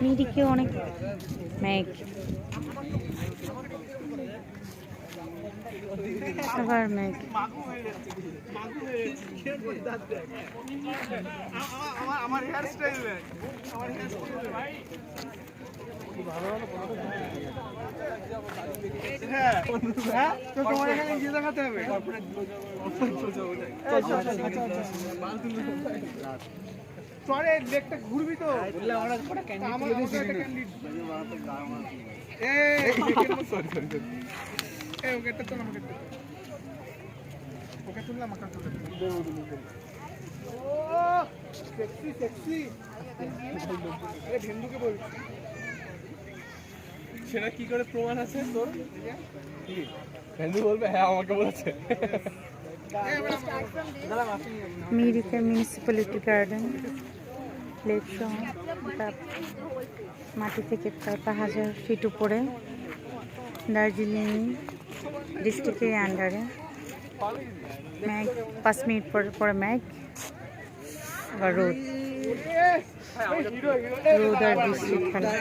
মিরিকে অনেক মেঘ, আবার মেঘ। আমার হেয়ার স্টাইল আমার হেয়ার লেগটা ঘুরবি তো ওকে তুললাম ভেন্দুকে বলছি সেটা কি করে প্রমাণ আছে তোর? ভেন্দু বলবে হ্যাঁ আমাকে বলেছে। মিরিকে মিউনিসিপ্যালিটি গার্ডেন লেক সহ মাটি থেকে প্রায় 5000 ফিট উপরে, দার্জিলিং ডিস্ট্রিক্টের আন্ডারে। মেঘ 5 মিনিট পরে মেঘ, আবার রোদ আর বৃষ্টি খেলা।